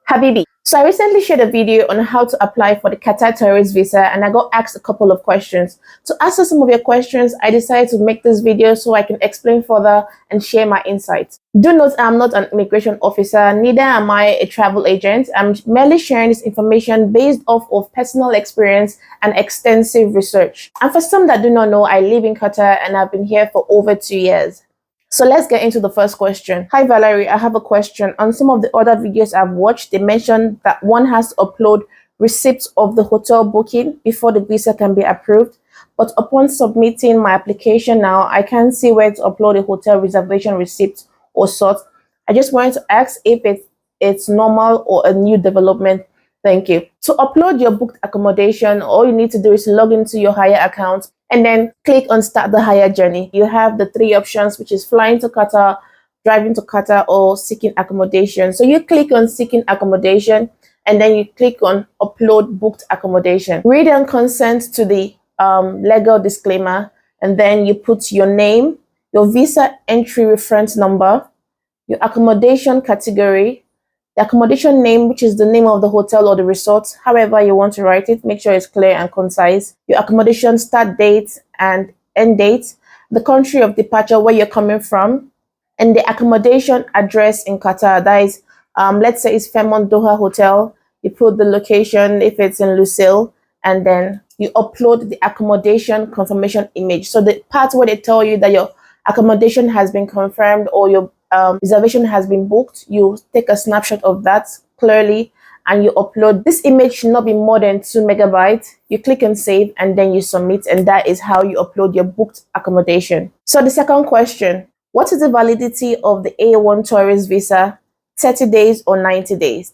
Habibi. So I recently shared a video on how to apply for the Qatar tourist visa, and I got asked a couple of questions. To answer some of your questions, I decided to make this video so I can explain further and share my insights. Do note I'm not an immigration officer, neither am I a travel agent. I'm merely sharing this information based off of personal experience and extensive research. And for some that do not know, I live in Qatar and I've been here for over 2 years. So let's get into the first question. Hi Valerie, I have a question. On some of the other videos I've watched, they mentioned that one has to upload receipts of the hotel booking before the visa can be approved. But upon submitting my application now, I can't see where to upload a hotel reservation receipt or sort. I just wanted to ask if it's normal or a new development. Thank you. To upload your booked accommodation, all you need to do is log into your Hayya account and then click on Start the Hayya journey. You have the three options, which is flying to Qatar, driving to Qatar, or seeking accommodation. So you click on seeking accommodation and then you click on upload booked accommodation. Read and consent to the legal disclaimer, and then you put your name, your visa entry reference number, your accommodation category, the accommodation name, which is the name of the hotel or the resort, however you want to write it, make sure it's clear and concise, your accommodation start date and end date, the country of departure where you're coming from, and the accommodation address in Qatar. That is, let's say it's Fairmont Doha Hotel. You put the location if it's in Lusail, and then you upload the accommodation confirmation image. So the part where they tell you that your accommodation has been confirmed or your reservation has been booked, you take a snapshot of that clearly and you upload. This image should not be more than 2 megabytes. You click on save and then you submit, and that is how you upload your booked accommodation. So the second question, what is the validity of the A1 tourist visa? 30 days or 90 days?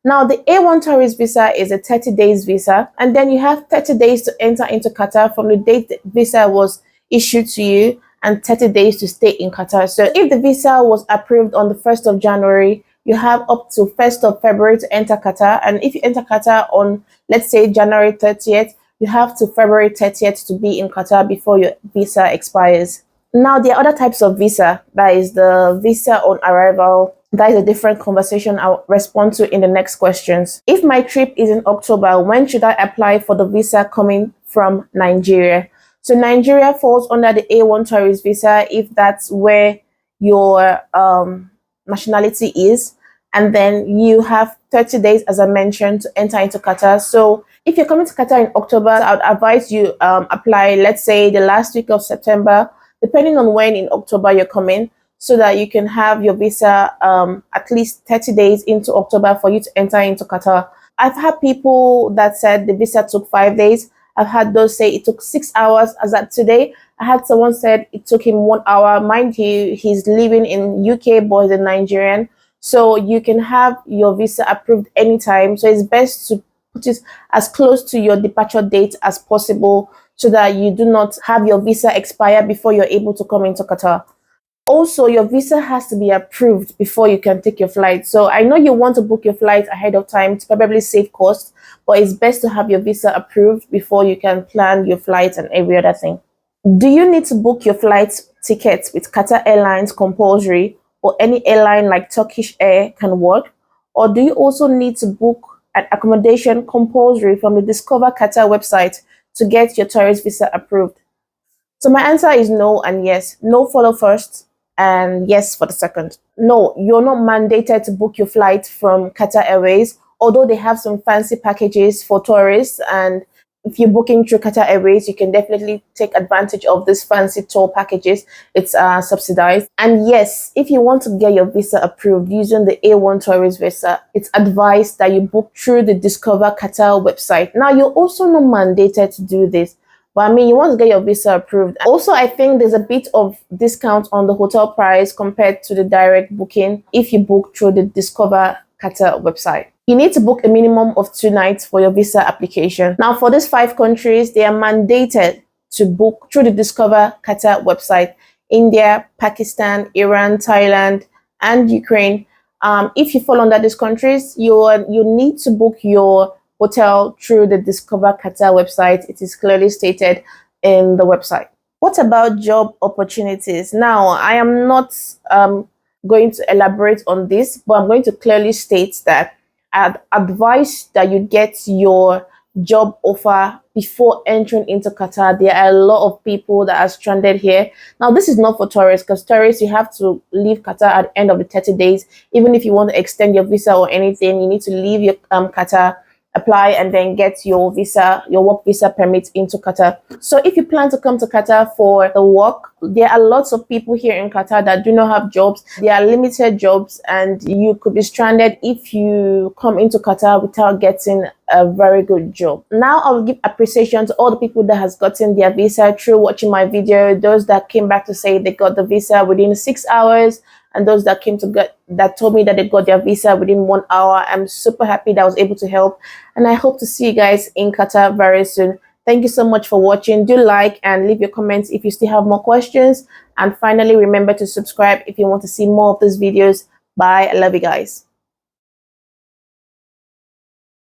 Now the A1 tourist visa is a 30 days visa, and then you have 30 days to enter into Qatar from the date the visa was issued to you, and 30 days to stay in Qatar. So if the visa was approved on the 1st of January, you have up to 1st of February to enter Qatar. And if you enter Qatar on, let's say, January 30th, you have to February 30th to be in Qatar before your visa expires. Now, there are other types of visa. That is the visa on arrival. That is a different conversation I'll respond to in the next questions. If my trip is in October, when should I apply for the visa coming from Nigeria? So Nigeria falls under the A1 tourist visa if that's where your nationality is. And then you have 30 days, as I mentioned, to enter into Qatar. So if you're coming to Qatar in October, I would advise you apply, let's say, the last week of September, depending on when in October you're coming, so that you can have your visa at least 30 days into October for you to enter into Qatar. I've had people that said the visa took 5 days. I've had those say it took 6 hours. As at today, I had someone said it took him 1 hour. Mind you, he's living in UK, but he's a Nigerian. So you can have your visa approved anytime. So it's best to put it as close to your departure date as possible so that you do not have your visa expire before you're able to come into Qatar. Also, your visa has to be approved before you can take your flight. So I know you want to book your flight ahead of time to probably save costs, but it's best to have your visa approved before you can plan your flights and every other thing. Do you need to book your flight tickets with Qatar Airlines compulsory, or any airline like Turkish Air can work? Or do you also need to book an accommodation compulsory from the Discover Qatar website to get your tourist visa approved? So my answer is no and yes. No for the first and yes for the second. No, you're not mandated to book your flight from Qatar Airways, although they have some fancy packages for tourists, and if you're booking through Qatar Airways, you can definitely take advantage of these fancy tour packages. It's subsidized. And yes, if you want to get your visa approved using the A1 tourist visa, it's advised that you book through the Discover Qatar website. Now, you're also not mandated to do this, but I mean, you want to get your visa approved. Also, I think there's a bit of discount on the hotel price compared to the direct booking if you book through the Discover Qatar website. You need to book a minimum of 2 nights for your visa application. Now, for these 5 countries, they are mandated to book through the Discover Qatar website: India, Pakistan, Iran, Thailand, and Ukraine. If you fall under these countries, you need to book your hotel through the Discover Qatar website. It is clearly stated in the website. What about job opportunities? Now, I am not going to elaborate on this, but I'm going to clearly state that I'd advise that you get your job offer before entering into Qatar. There are a lot of people that are stranded here. Now, this is not for tourists, because tourists, you have to leave Qatar at the end of the 30 days. Even if you want to extend your visa or anything, you need to leave your Qatar, apply, and then get your visa, your work visa permit into Qatar. So if you plan to come to Qatar for the work, there are lots of people here in Qatar that do not have jobs. There are limited jobs, and you could be stranded if you come into Qatar without getting a very good job. Now I'll give appreciation to all the people that has gotten their visa through watching my video, those that came back to say they got the visa within 6 hours, and those that came to get that told me that they got their visa within 1 hour. I'm super happy that I was able to help, and I hope to see you guys in Qatar very soon. Thank you so much for watching. Do like and leave your comments if you still have more questions, and finally remember to subscribe if you want to see more of these videos. Bye. I love you guys.